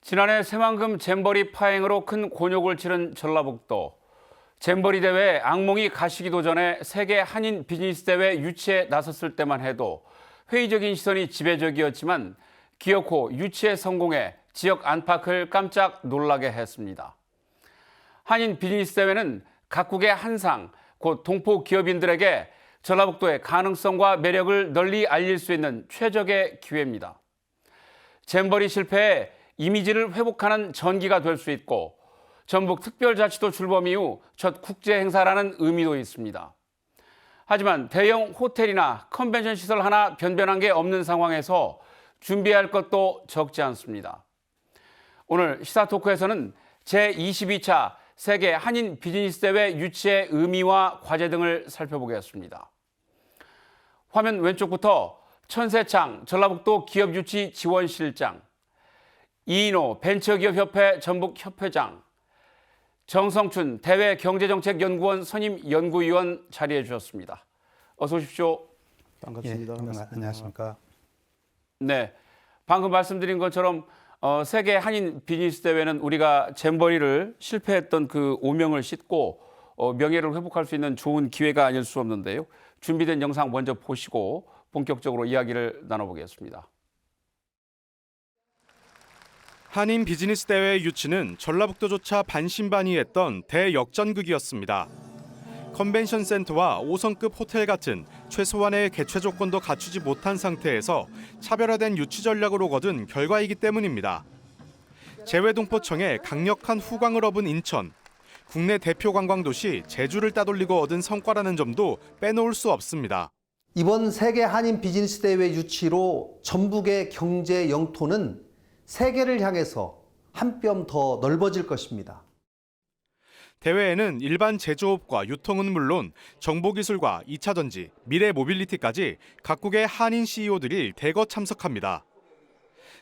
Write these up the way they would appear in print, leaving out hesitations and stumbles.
지난해 새만금 잼버리 파행으로 큰 곤욕을 치른 전라북도. 잼버리 대회 악몽이 가시기도 전에 세계 한인 비즈니스 대회 유치에 나섰을 때만 해도 회의적인 시선이 지배적이었지만 기어코 유치에 성공해 지역 안팎을 깜짝 놀라게 했습니다. 한인 비즈니스 대회는 각국의 한상, 곧 동포 기업인들에게 전라북도의 가능성과 매력을 널리 알릴 수 있는 최적의 기회입니다. 잼버리 실패에 이미지를 회복하는 전기가 될 수 있고 전북특별자치도 출범 이후 첫 국제 행사라는 의미도 있습니다. 하지만 대형 호텔이나 컨벤션 시설 하나 변변한 게 없는 상황에서 준비할 것도 적지 않습니다. 오늘 시사토크에서는 제22차 세계 한인 비즈니스 대회 유치의 의미와 과제 등을 살펴보겠습니다. 화면 왼쪽부터 천세창 전라북도 기업유치 지원실장, 이인호 벤처기업협회 전북협회장, 정성춘 대외경제정책연구원 선임연구위원 자리해 주셨습니다. 어서 오십시오. 반갑습니다. 안녕하십니까. 네, 방금 말씀드린 것처럼 세계 한인 비즈니스 대회는 우리가 잼버리를 실패했던 그 오명을 씻고 명예를 회복할 수 있는 좋은 기회가 아닐 수 없는데요. 준비된 영상 먼저 보시고 본격적으로 이야기를 나눠보겠습니다. 한인 비즈니스 대회 유치는 전라북도조차 반신반의했던 대역전극이었습니다. 컨벤션 센터와 5성급 호텔 같은 최소한의 개최 조건도 갖추지 못한 상태에서 차별화된 유치 전략으로 거둔 결과이기 때문입니다. 재외동포청에 강력한 후광을 업은 인천, 국내 대표 관광도시 제주를 따돌리고 얻은 성과라는 점도 빼놓을 수 없습니다. 이번 세계 한인 비즈니스 대회 유치로 전북의 경제 영토는 세계를 향해서 한 뼘 더 넓어질 것입니다. 대회에는 일반 제조업과 유통은 물론 정보기술과 2차 전지, 미래 모빌리티까지 각국의 한인 CEO들이 대거 참석합니다.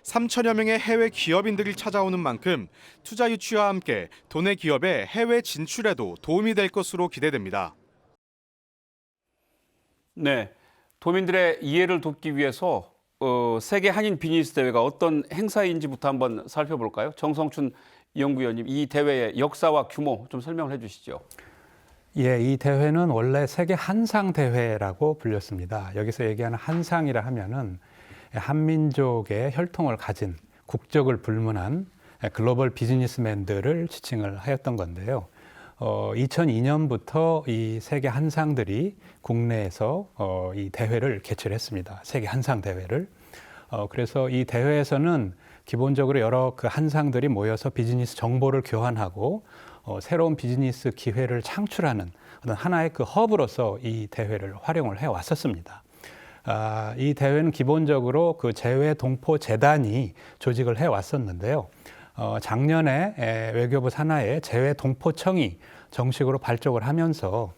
3천여 명의 해외 기업인들이 찾아오는 만큼 투자 유치와 함께 도내 기업의 해외 진출에도 도움이 될 것으로 기대됩니다. 네, 도민들의 이해를 돕기 위해서 세계 한인 비즈니스 대회가 어떤 행사인지부터 한번 살펴볼까요? 정성춘 연구위원님, 이 대회의 역사와 규모 좀 설명을 해주시죠. 예, 이 대회는 원래 세계 한상 대회라고 불렸습니다. 여기서 얘기하는 한상이라 하면은 한민족의 혈통을 가진 국적을 불문한 글로벌 비즈니스맨들을 지칭을 하였던 건데요. 2002년부터 이 세계 한상들이 국내에서 이 대회를 개최를 했습니다. 세계 한상 대회를. 그래서 이 대회에서는 기본적으로 여러 그 한상들이 모여서 비즈니스 정보를 교환하고 새로운 비즈니스 기회를 창출하는 어떤 하나의 그 허브로서 이 대회를 활용을 해 왔었습니다. 이 대회는 기본적으로 그 재외동포 재단이 조직을 해 왔었는데요. 작년에 외교부 산하에 재외동포청이 정식으로 발족을 하면서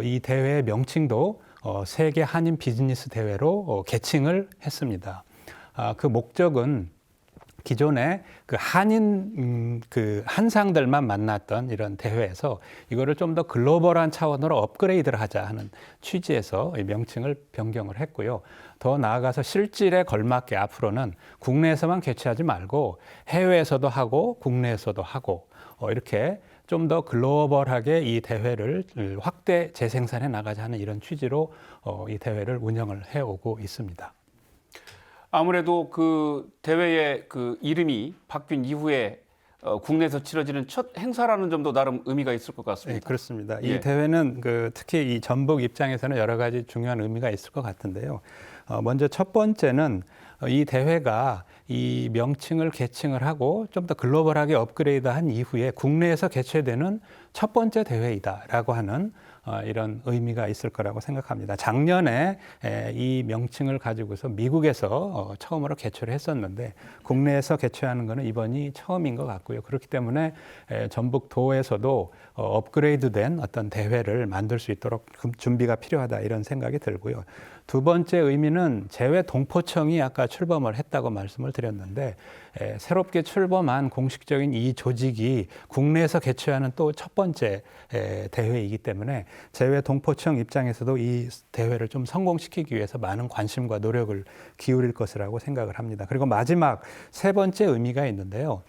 이 대회의 명칭도 세계 한인 비즈니스 대회로 개칭을 했습니다. 그 목적은 기존에 그 한인 그 한상들만 만났던 이런 대회에서 이거를 좀 더 글로벌한 차원으로 업그레이드를 하자 하는 취지에서 이 명칭을 변경을 했고요. 더 나아가서 실질에 걸맞게 앞으로는 국내에서만 개최하지 말고 해외에서도 하고 국내에서도 하고 이렇게 좀 더 글로벌하게 이 대회를 확대 재생산해 나가자 하는 이런 취지로 이 대회를 운영을 해오고 있습니다. 아무래도 그 대회의 그 이름이 바뀐 이후에 국내에서 치러지는 첫 행사라는 점도 나름 의미가 있을 것 같습니다. 네, 그렇습니다. 예. 이 대회는 특히 이 전북 입장에서는 여러 가지 중요한 의미가 있을 것 같은데요. 먼저 첫 번째는 이 대회가 이 명칭을 개칭을 하고 좀 더 글로벌하게 업그레이드한 이후에 국내에서 개최되는 첫 번째 대회이다라고 하는 이런 의미가 있을 거라고 생각합니다. 작년에 이 명칭을 가지고서 미국에서 처음으로 개최를 했었는데 국내에서 개최하는 것은 이번이 처음인 것 같고요. 그렇기 때문에 전북도에서도 업그레이드된 어떤 대회를 만들 수 있도록 준비가 필요하다 이런 생각이 들고요. 두 번째 의미는 재외동포청이 아까 출범을 했다고 말씀을 드렸는데 새롭게 출범한 공식적인 이 조직이 국내에서 개최하는 또 첫 번째 대회이기 때문에 제외 동포청 입장에서도 이 대회를 좀 성공시키기 위해서 많은 관심과 노력을 기울일 것이라고 생각을 합니다. 그리고 마지막 세 번째 의미가 있는데요.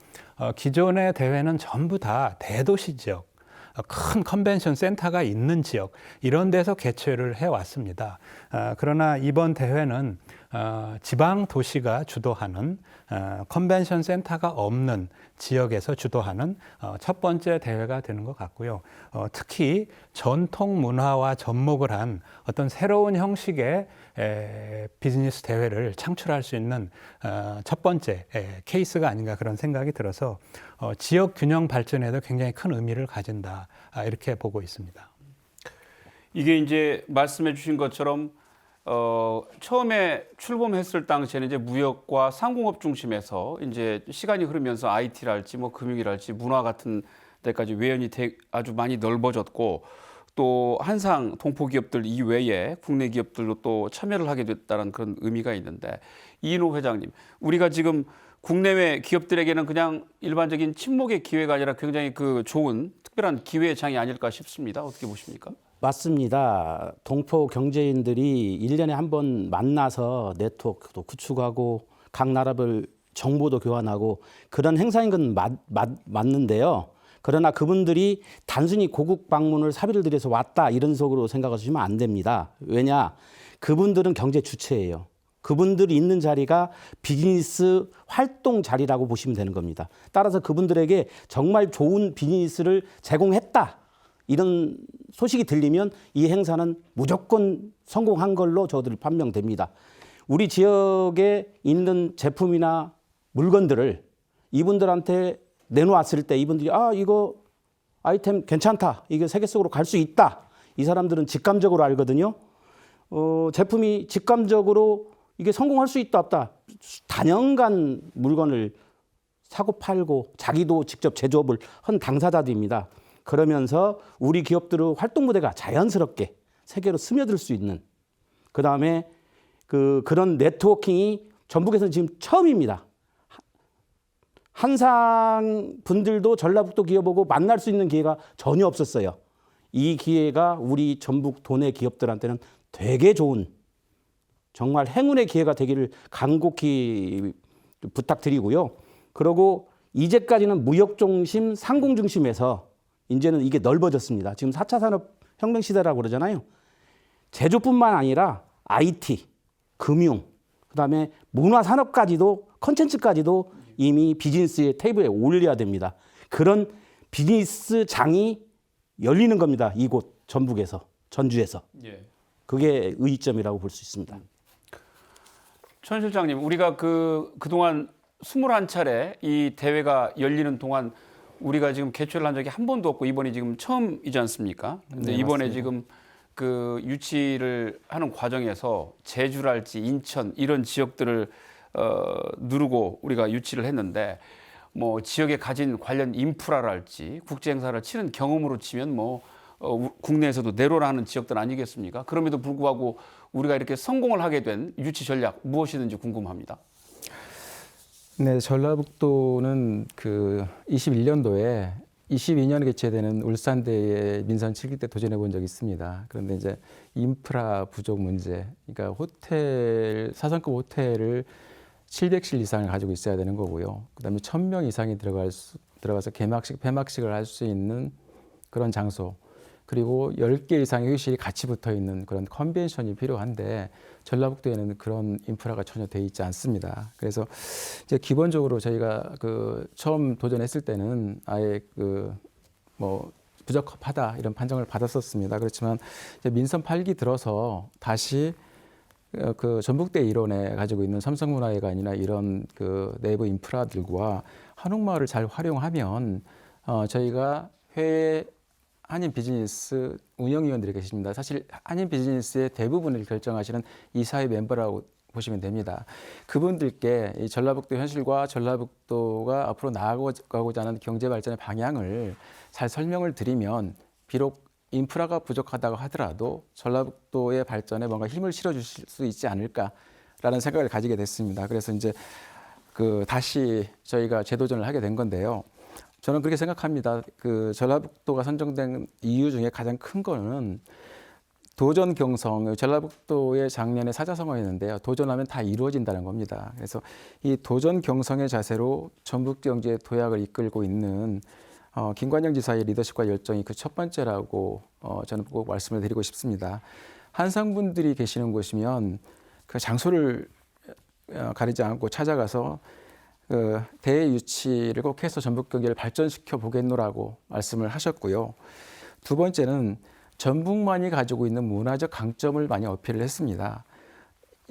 기존의 대회는 전부 다 대도시 지역, 큰 컨벤션 센터가 있는 지역 이런 데서 개최를 해왔습니다. 그러나 이번 대회는 지방 도시가 주도하는 컨벤션 센터가 없는 지역에서 주도하는 첫 번째 대회가 되는 것 같고요. 특히 전통 문화와 접목을 한 어떤 새로운 형식의 비즈니스 대회를 창출할 수 있는 첫 번째 케이스가 아닌가 그런 생각이 들어서 지역 균형 발전에도 굉장히 큰 의미를 가진다 이렇게 보고 있습니다. 이게 이제 말씀해 주신 것처럼 처음에 출범했을 당시에는 이제 무역과 상공업 중심에서 이제 시간이 흐르면서 IT랄지 뭐 금융이랄지 문화 같은 데까지 외연이 아주 많이 넓어졌고 또 한상 동포 기업들 이외에 국내 기업들도 또 참여를 하게 됐다는 그런 의미가 있는데 이인호 회장님, 우리가 지금 국내외 기업들에게는 그냥 일반적인 친목의 기회가 아니라 굉장히 그 좋은 특별한 기회의 장이 아닐까 싶습니다. 어떻게 보십니까? 맞습니다. 동포 경제인들이 1년에 한 번 만나서 네트워크도 구축하고 각 나라별 정보도 교환하고 그런 행사인 건 맞는데요. 그러나 그분들이 단순히 고국 방문을 사비를 들여서 왔다 이런 속으로 생각하시면 안 됩니다. 왜냐? 그분들은 경제 주체예요. 그분들이 있는 자리가 비즈니스 활동 자리라고 보시면 되는 겁니다. 따라서 그분들에게 정말 좋은 비즈니스를 제공했다. 이런 소식이 들리면 이 행사는 무조건 성공한 걸로 저들 판명됩니다. 우리 지역에 있는 제품이나 물건들을 이분들한테 내놓았을 때 이분들이 이거 아이템 괜찮다. 이게 세계 속으로 갈 수 있다. 이 사람들은 직감적으로 알거든요. 제품이 직감적으로 이게 성공할 수 있다 없다. 단연간 물건을 사고 팔고 자기도 직접 제조업을 한 당사자들입니다. 그러면서 우리 기업들의 활동 무대가 자연스럽게 세계로 스며들 수 있는 그다음에 그런 네트워킹이 전북에서는 지금 처음입니다. 한상 분들도 전라북도 기업하고 만날 수 있는 기회가 전혀 없었어요. 이 기회가 우리 전북 도내 기업들한테는 되게 좋은 정말 행운의 기회가 되기를 간곡히 부탁드리고요. 그리고 이제까지는 무역 중심, 상공 중심에서 이제는 이게 넓어졌습니다. 지금 4차 산업혁명 시대라고 그러잖아요. 제조뿐만 아니라 IT, 금융, 그다음에 문화산업까지도 컨텐츠까지도 이미 비즈니스의 테이블에 올려야 됩니다. 그런 비즈니스 장이 열리는 겁니다. 이곳 전북에서, 전주에서. 예. 그게 의의점이라고 볼 수 있습니다. 천 실장님, 우리가 그동안 21차례 이 대회가 열리는 동안 우리가 지금 개최를 한 적이 한 번도 없고 이번이 지금 처음이지 않습니까? 근데 네, 이번에 맞습니다. 지금 그 유치를 하는 과정에서 제주랄지 인천 이런 지역들을 누르고 우리가 유치를 했는데 뭐 지역에 가진 관련 인프라랄지 국제 행사를 치는 경험으로 치면 뭐 국내에서도 내로라는 지역들 아니겠습니까? 그럼에도 불구하고 우리가 이렇게 성공을 하게 된 유치 전략 무엇이든지 궁금합니다. 네, 전라북도는 그 21년도에 22년에 개최되는 울산대회 민선 7기 때 도전해 본 적이 있습니다. 그런데 이제 인프라 부족 문제, 그러니까 호텔 4성급 호텔을 700실 이상을 가지고 있어야 되는 거고요. 그다음에 1,000명 이상이 들어가서 폐막식을 할 수 있는 그런 장소, 그리고 10개 이상의 회의실이 같이 붙어 있는 그런 컨벤션이 필요한데 전라북도에는 그런 인프라가 전혀 돼 있지 않습니다. 그래서 이제 기본적으로 저희가 처음 도전했을 때는 아예 부적합하다 이런 판정을 받았었습니다. 그렇지만 이제 민선 8기 들어서 다시 전북대 일원에 가지고 있는 삼성문화회관이나 이런 내부 인프라들과 한옥마을을 잘 활용하면 저희가 해외 한인 비즈니스 운영위원들이 계십니다. 사실 한인 비즈니스의 대부분을 결정하시는 이사회 멤버라고 보시면 됩니다. 그분들께 이 전라북도 현실과 전라북도가 앞으로 나아가고자 하는 경제 발전의 방향을 잘 설명을 드리면 비록 인프라가 부족하다고 하더라도 전라북도의 발전에 뭔가 힘을 실어주실 수 있지 않을까라는 생각을 가지게 됐습니다. 그래서 이제 다시 저희가 재도전을 하게 된 건데요. 저는 그렇게 생각합니다. 그 전라북도가 선정된 이유 중에 가장 큰 거는 도전 경성, 전라북도의 작년에 사자성어였는데요. 도전하면 다 이루어진다는 겁니다. 그래서 이 도전 경성의 자세로 전북 경제 도약을 이끌고 있는 김관영 지사의 리더십과 열정이 그 첫 번째라고 저는 꼭 말씀을 드리고 싶습니다. 한상분들이 계시는 곳이면 그 장소를 가리지 않고 찾아가서 그 대외 유치를 꼭 해서 전북 경제를 발전시켜 보겠노라고 말씀을 하셨고요. 두 번째는 전북만이 가지고 있는 문화적 강점을 많이 어필을 했습니다.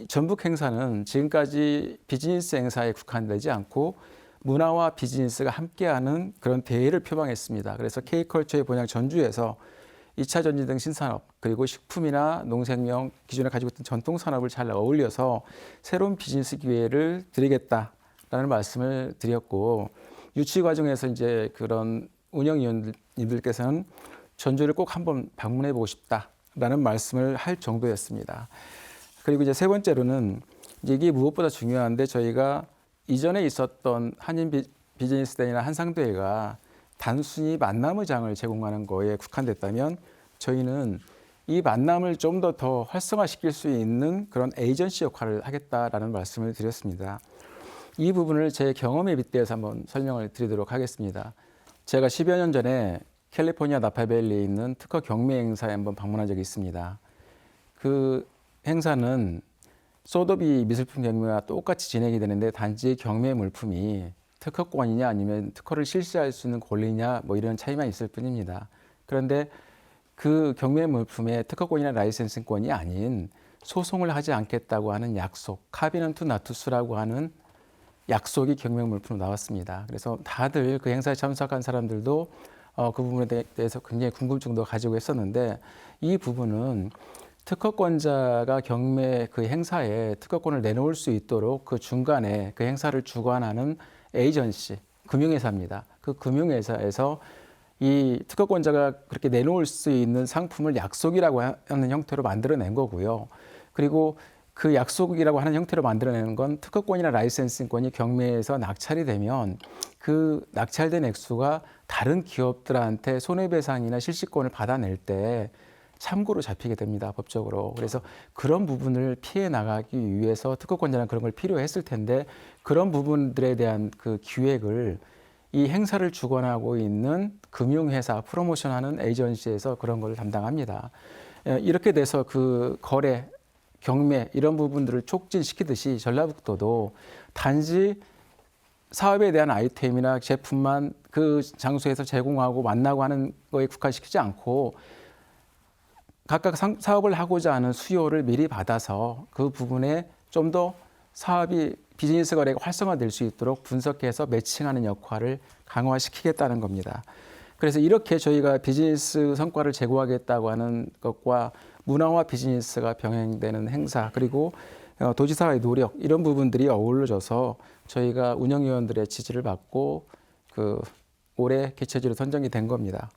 전북 행사는 지금까지 비즈니스 행사에 국한되지 않고 문화와 비즈니스가 함께하는 그런 대회를 표방했습니다. 그래서 K컬처의 본향 전주에서 2차 전지 등 신산업 그리고 식품이나 농생명 기존에 가지고 있던 전통 산업을 잘 어울려서 새로운 비즈니스 기회를 드리겠다라는 말씀을 드렸고 유치 과정에서 이제 그런 운영위원님들께서는 전주를 꼭 한번 방문해 보고 싶다라는 말씀을 할 정도였습니다. 그리고 이제 세 번째로는 이제 이게 무엇보다 중요한데 저희가 이전에 있었던 한인 비즈니스 데이나 한상대회가 단순히 만남의 장을 제공하는 거에 국한됐다면 저희는 이 만남을 좀 더 활성화시킬 수 있는 그런 에이전시 역할을 하겠다라는 말씀을 드렸습니다. 이 부분을 제 경험에 빗대어서 한번 설명을 드리도록 하겠습니다. 제가 10여 년 전에 캘리포니아 나파밸리에 있는 특허 경매 행사에 한번 방문한 적이 있습니다. 그 행사는 소더비 미술품 경매와 똑같이 진행이 되는데 단지 경매 물품이 특허권이냐 아니면 특허를 실시할 수 있는 권리냐 뭐 이런 차이만 있을 뿐입니다. 그런데 그 경매 물품의 특허권이나 라이센싱권이 아닌 소송을 하지 않겠다고 하는 약속, 카비넌트 나투스라고 하는 약속이 경매 물품으로 나왔습니다. 그래서 다들 그 행사에 참석한 사람들도 그 부분에 대해서 굉장히 궁금증도 가지고 있었는데 이 부분은 특허권자가 경매 그 행사에 특허권을 내놓을 수 있도록 그 중간에 그 행사를 주관하는 에이전시, 금융회사입니다. 그 금융회사에서 이 특허권자가 그렇게 내놓을 수 있는 상품을 약속이라고 하는 형태로 만들어낸 거고요. 그리고 그 약속이라고 하는 형태로 만들어내는 건 특허권이나 라이센싱권이 경매에서 낙찰이 되면 그 낙찰된 액수가 다른 기업들한테 손해배상이나 실시권을 받아낼 때 참고로 잡히게 됩니다, 법적으로. 그래서 그런 부분을 피해 나가기 위해서 특허권자는 그런 걸 필요했을 텐데 그런 부분들에 대한 그 기획을 이 행사를 주관하고 있는 금융회사, 프로모션하는 에이전시에서 그런 걸 담당합니다. 이렇게 돼서 그 거래, 경매 이런 부분들을 촉진시키듯이 전라북도도 단지 사업에 대한 아이템이나 제품만 그 장소에서 제공하고 만나고 하는 거에 국한시키지 않고 각각 사업을 하고자 하는 수요를 미리 받아서 그 부분에 좀 더 사업이 비즈니스 거래가 활성화될 수 있도록 분석해서 매칭하는 역할을 강화시키겠다는 겁니다. 그래서 이렇게 저희가 비즈니스 성과를 제고하겠다고 하는 것과 문화와 비즈니스가 병행되는 행사 그리고 도지사의 노력 이런 부분들이 어우러져서 저희가 운영위원들의 지지를 받고 그 올해 개최지로 선정이 된 겁니다.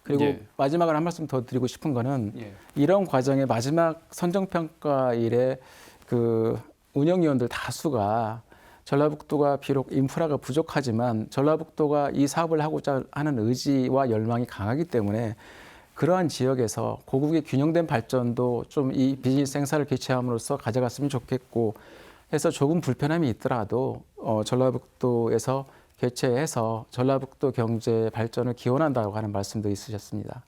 그리고 예. 마지막으로 한 말씀 더 드리고 싶은 거는 예. 이런 과정의 마지막 선정평가일에 그 운영위원들 다수가 전라북도가 비록 인프라가 부족하지만 전라북도가 이 사업을 하고자 하는 의지와 열망이 강하기 때문에 그러한 지역에서 고국의 균형된 발전도 좀 이 비즈니스 행사를 개최함으로써 가져갔으면 좋겠고 해서 조금 불편함이 있더라도 전라북도에서 개최해서 전라북도 경제 발전을 기원한다고 하는 말씀도 있으셨습니다.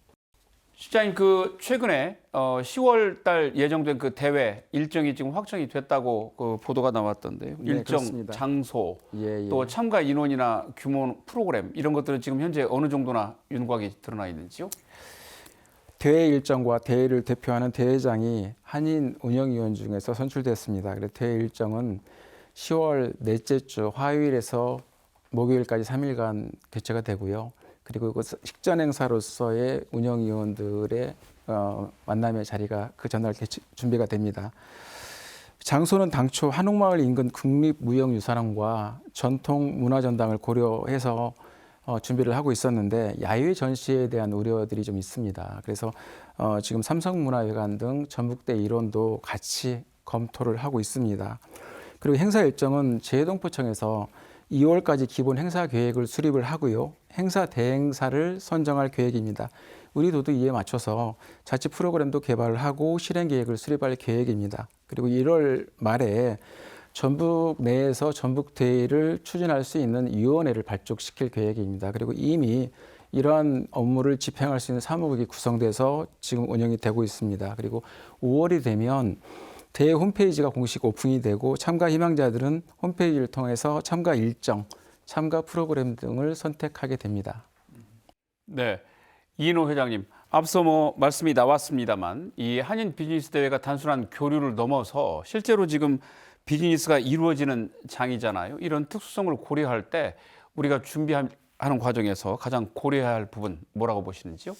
실장님 그 최근에 10월 달 예정된 그 대회 일정이 지금 확정이 됐다고 그 보도가 나왔던데요. 네, 일정, 그렇습니다. 장소, 예. 또 참가 인원이나 규모, 프로그램 이런 것들은 지금 현재 어느 정도나 윤곽이 드러나 있는지요? 대회 일정과 대회를 대표하는 대회장이 한인 운영위원 중에서 선출됐습니다. 그래서 대회 일정은 10월 넷째 주 화요일에서 목요일까지 3일간 개최가 되고요. 그리고 그 식전 행사로서의 운영위원들의 만남의 자리가 그 전날 준비가 됩니다. 장소는 당초 한옥마을 인근 국립무형유산원과 전통문화전당을 고려해서 준비를 하고 있었는데 야외 전시에 대한 우려들이 좀 있습니다. 그래서 지금 삼성문화회관 등 전북대 일원도 같이 검토를 하고 있습니다. 그리고 행사 일정은 재해동포청에서 2월까지 기본 행사 계획을 수립을 하고요. 행사 대행사를 선정할 계획입니다. 우리도도 이에 맞춰서 자치 프로그램도 개발을 하고 실행 계획을 수립할 계획입니다. 그리고 1월 말에 전북 내에서 전북대회를 추진할 수 있는 위원회를 발족시킬 계획입니다. 그리고 이미 이러한 업무를 집행할 수 있는 사무국이 구성돼서 지금 운영이 되고 있습니다. 그리고 5월이 되면 대회 홈페이지가 공식 오픈이 되고 참가 희망자들은 홈페이지를 통해서 참가 일정, 참가 프로그램 등을 선택하게 됩니다. 네, 이인호 회장님, 앞서 말씀이 나왔습니다만 이 한인 비즈니스 대회가 단순한 교류를 넘어서 실제로 지금 비즈니스가 이루어지는 장이잖아요. 이런 특수성을 고려할 때 우리가 준비하는 과정에서 가장 고려해야 할 부분 뭐라고 보시는지요?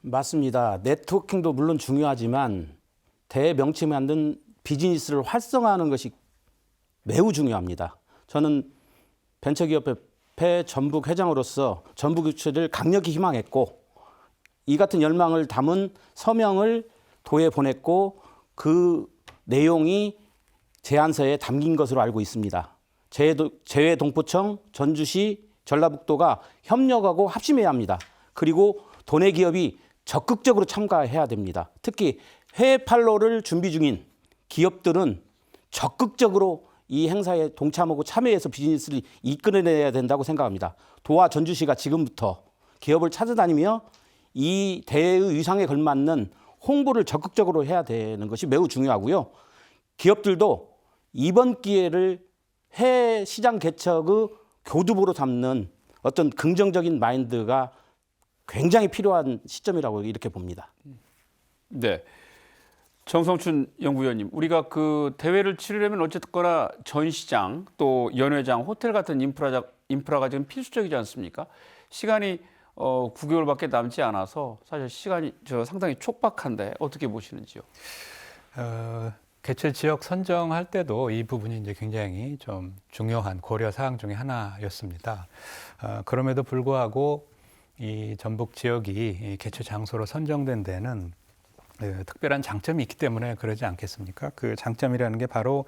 맞습니다. 네트워킹도 물론 중요하지만 대회 명칭에 만든 비즈니스를 활성화하는 것이 매우 중요합니다. 저는 벤처기업협회 전북 회장으로서 전북 유치를 강력히 희망했고 이 같은 열망을 담은 서명을 도에 보냈고 그 내용이 제안서에 담긴 것으로 알고 있습니다. 재외동포청, 전주시, 전라북도가 협력하고 합심해야 합니다. 그리고 도내 기업이 적극적으로 참가해야 됩니다. 특히 해외 판로를 준비 중인 기업들은 적극적으로 이 행사에 동참하고 참여해서 비즈니스를 이끌어내야 된다고 생각합니다. 도와 전주시가 지금부터 기업을 찾아다니며 이 대회의 위상에 걸맞는 홍보를 적극적으로 해야 되는 것이 매우 중요하고요. 기업들도 이번 기회를 해외 시장 개척의 교두보로 삼는 어떤 긍정적인 마인드가 굉장히 필요한 시점이라고 이렇게 봅니다. 네. 정성춘 연구위원님, 우리가 그 대회를 치르려면 어쨌거나 전시장, 또 연회장, 호텔 같은 인프라가 지금 필수적이지 않습니까? 시간이 9개월밖에 남지 않아서 사실 시간이 상당히 촉박한데 어떻게 보시는지요? 개최 지역 선정할 때도 이 부분이 이제 굉장히 좀 중요한 고려 사항 중에 하나였습니다. 그럼에도 불구하고 이 전북 지역이 이 개최 장소로 선정된 데는 특별한 장점이 있기 때문에 그러지 않겠습니까? 그 장점이라는 게 바로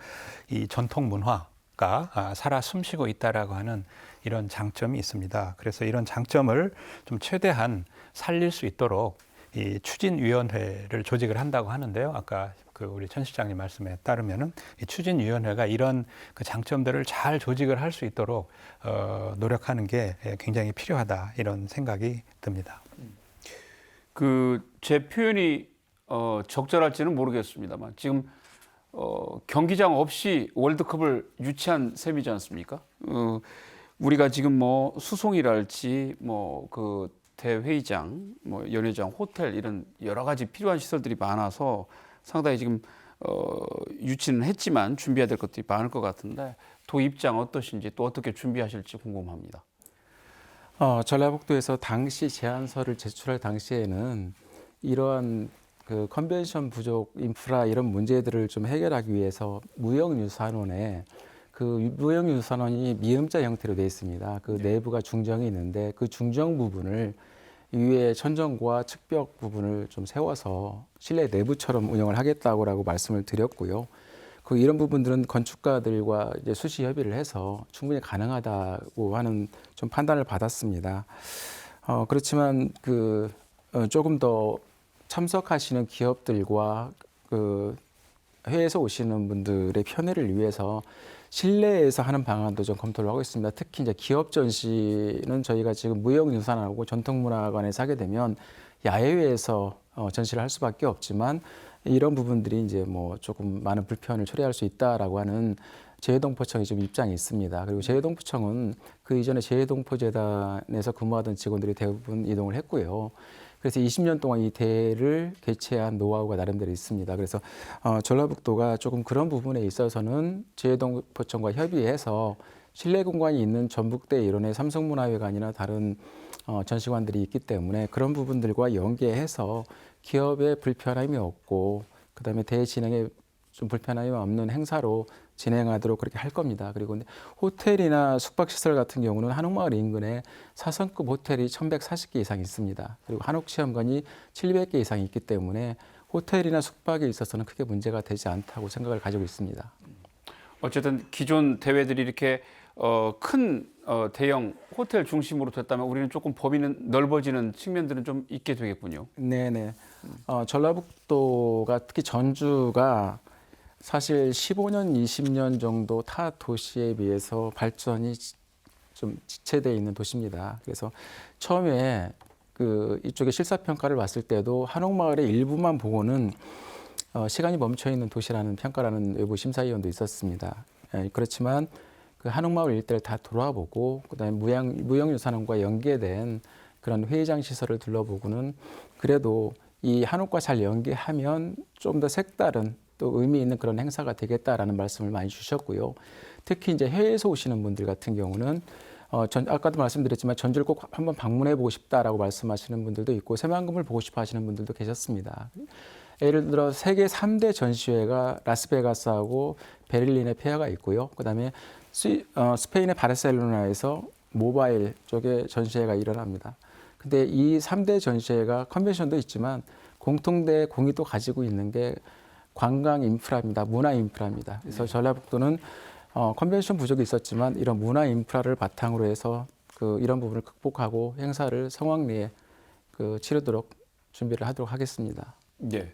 이 전통 문화가 살아 숨쉬고 있다라고 하는 이런 장점이 있습니다. 그래서 이런 장점을 좀 최대한 살릴 수 있도록 이 추진위원회를 조직을 한다고 하는데요. 아까 그 우리 천 실장님 말씀에 따르면은 이 추진위원회가 이런 그 장점들을 잘 조직을 할 수 있도록 노력하는 게 굉장히 필요하다 이런 생각이 듭니다. 제 표현이 적절할지는 모르겠습니다만 지금 경기장 없이 월드컵을 유치한 셈이지 않습니까? 우리가 지금 수송이랄지 그 대회의장, 연회장, 호텔 이런 여러 가지 필요한 시설들이 많아서 상당히 지금 유치는 했지만 준비해야 될 것들이 많을 것 같은데 도 입장 어떠신지 또 어떻게 준비하실지 궁금합니다. 전라북도에서 당시 제안서를 제출할 당시에는 이러한 그 컨벤션 부족 인프라 이런 문제들을 좀 해결하기 위해서 무형유산원에 그 무형유산원이 미음자 형태로 되어 있습니다. 그 내부가 중정이 있는데 그 중정 부분을 위에 천정과 측벽 부분을 좀 세워서 실내 내부처럼 운영을 하겠다고 말씀을 드렸고요. 그 이런 부분들은 건축가들과 이제 수시 협의를 해서 충분히 가능하다고 하는 좀 판단을 받았습니다. 그렇지만 조금 더 참석하시는 기업들과 그 해외에서 오시는 분들의 편의를 위해서 실내에서 하는 방안도 좀 검토를 하고 있습니다. 특히 이제 기업 전시는 저희가 지금 무형유산하고 전통문화관에서 하게 되면 야외에서 전시를 할 수밖에 없지만 이런 부분들이 이제 조금 많은 불편을 초래할 수 있다라고 하는 재해동포청이 좀 입장이 있습니다. 그리고 재해동포청은 그 이전에 재해동포재단에서 근무하던 직원들이 대부분 이동을 했고요. 그래서 20년 동안 이 대회를 개최한 노하우가 나름대로 있습니다. 그래서 전라북도가 조금 그런 부분에 있어서는 재해동포청과 협의해서 실내 공간이 있는 전북대 일원의 삼성문화회관이나 다른 전시관들이 있기 때문에 그런 부분들과 연계해서 기업의 불편함이 없고 그다음에 대회 진행에 좀 불편함이 없는 행사로 진행하도록 그렇게 할 겁니다. 그리고 호텔이나 숙박시설 같은 경우는 한옥마을 인근에 4성급 호텔이 1,140개 이상 있습니다. 그리고 한옥체험관이 700개 이상 있기 때문에 호텔이나 숙박에 있어서는 크게 문제가 되지 않다고 생각을 가지고 있습니다. 어쨌든 기존 대회들이 이렇게 큰 대형 호텔 중심으로 됐다면 우리는 조금 범위는 넓어지는 측면들은 좀 있게 되겠군요. 네네. 전라북도가 특히 전주가 사실 15년, 20년 정도 타 도시에 비해서 발전이 좀 지체되어 있는 도시입니다. 그래서 처음에 이쪽에 실사평가를 봤을 때도 한옥마을의 일부만 보고는 시간이 멈춰 있는 도시라는 평가라는 외부 심사위원도 있었습니다. 그렇지만 그 한옥마을 일대를 다 돌아보고 그다음에 무형유산원과 연계된 그런 회의장 시설을 둘러보고는 그래도 이 한옥과 잘 연계하면 좀 더 색다른 또 의미 있는 그런 행사가 되겠다라는 말씀을 많이 주셨고요. 특히 이제 해외에서 오시는 분들 같은 경우는 아까도 말씀드렸지만 전주를 꼭 한번 방문해 보고 싶다라고 말씀하시는 분들도 있고 새만금을 보고 싶어 하시는 분들도 계셨습니다. 예를 들어 세계 3대 전시회가 라스베가스하고 베를린에 폐하가 있고요. 그다음에 스페인의 바르셀로나에서 모바일 쪽에 전시회가 일어납니다. 근데 이 3대 전시회가 컨벤션도 있지만 공통된 공이 또 가지고 있는 게 관광 인프라입니다. 문화 인프라입니다. 그래서 전라북도는 컨벤션 부족이 있었지만 이런 문화 인프라를 바탕으로 해서 이런 부분을 극복하고 행사를 성황 리에 치르도록 준비를 하도록 하겠습니다. 예.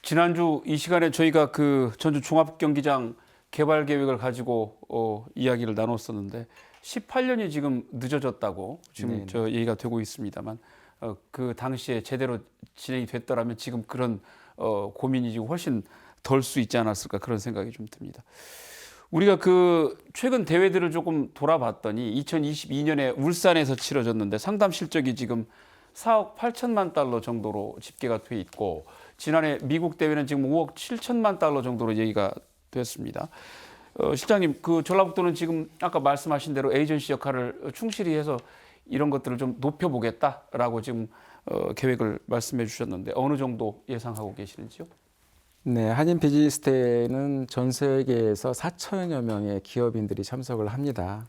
지난주 이 시간에 저희가 그 전주 종합경기장 개발 계획을 가지고 이야기를 나눴었는데 18년이 지금 늦어졌다고 지금 저 얘기가 되고 있습니다만 그 당시에 제대로 진행이 됐더라면 지금 그런 고민이 지금 훨씬 덜 수 있지 않았을까 그런 생각이 좀 듭니다. 우리가 그 최근 대회들을 조금 돌아봤더니 2022년에 울산에서 치러졌는데 상담 실적이 지금 4억 8천만 달러 정도로 집계가 돼 있고 지난해 미국 대회는 지금 5억 7천만 달러 정도로 얘기가 됐습니다. 실장님, 그 전라북도는 지금 아까 말씀하신 대로 에이전시 역할을 충실히 해서 이런 것들을 좀 높여보겠다라고 지금 계획을 말씀해 주셨는데 어느 정도 예상하고 계시는지요? 네, 한인 비즈니스데이는 전 세계에서 4천여 명의 기업인들이 참석을 합니다.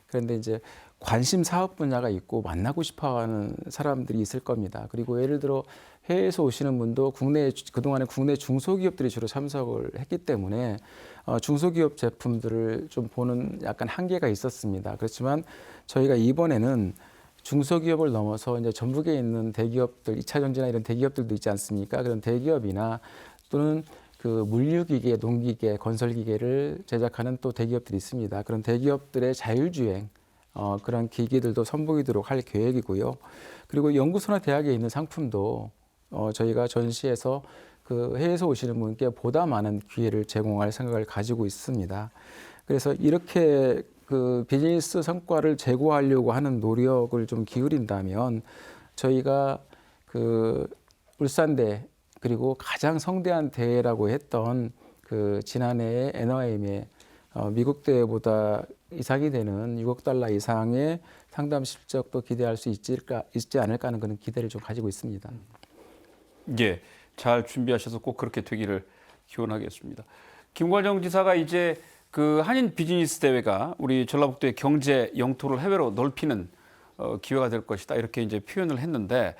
그런데 이제 관심 사업 분야가 있고 만나고 싶어하는 사람들이 있을 겁니다. 그리고 예를 들어 해외에서 오시는 분도 그동안에 국내 중소기업들이 주로 참석을 했기 때문에 중소기업 제품들을 좀 보는 약간 한계가 있었습니다. 그렇지만 저희가 이번에는 중소기업을 넘어서 이제 전북에 있는 대기업들, 2차전지나 이런 대기업들도 있지 않습니까? 그런 대기업이나 또는 그 물류기계, 농기계, 건설기계를 제작하는 또 대기업들이 있습니다. 그런 대기업들의 자율주행 그런 기기들도 선보이도록 할 계획이고요. 그리고 연구소나 대학에 있는 상품도 저희가 전시해서 그 해외에서 오시는 분께 보다 많은 기회를 제공할 생각을 가지고 있습니다. 그래서 이렇게 그 비즈니스 성과를 제고하려고 하는 노력을 좀 기울인다면 저희가 그 울산대 그리고 가장 성대한 대회라고 했던 그 지난해의 NOAM의 미국 대회보다 이상이 되는 6억 달러 이상의 상담 실적도 기대할 수 있지 않을까 하는 그런 기대를 좀 가지고 있습니다. 예, 잘 준비하셔서 꼭 그렇게 되기를 기원하겠습니다. 김관영 지사가 이제 그 한인 비즈니스 대회가 우리 전라북도의 경제 영토를 해외로 넓히는 기회가 될 것이다 이렇게 이제 표현을 했는데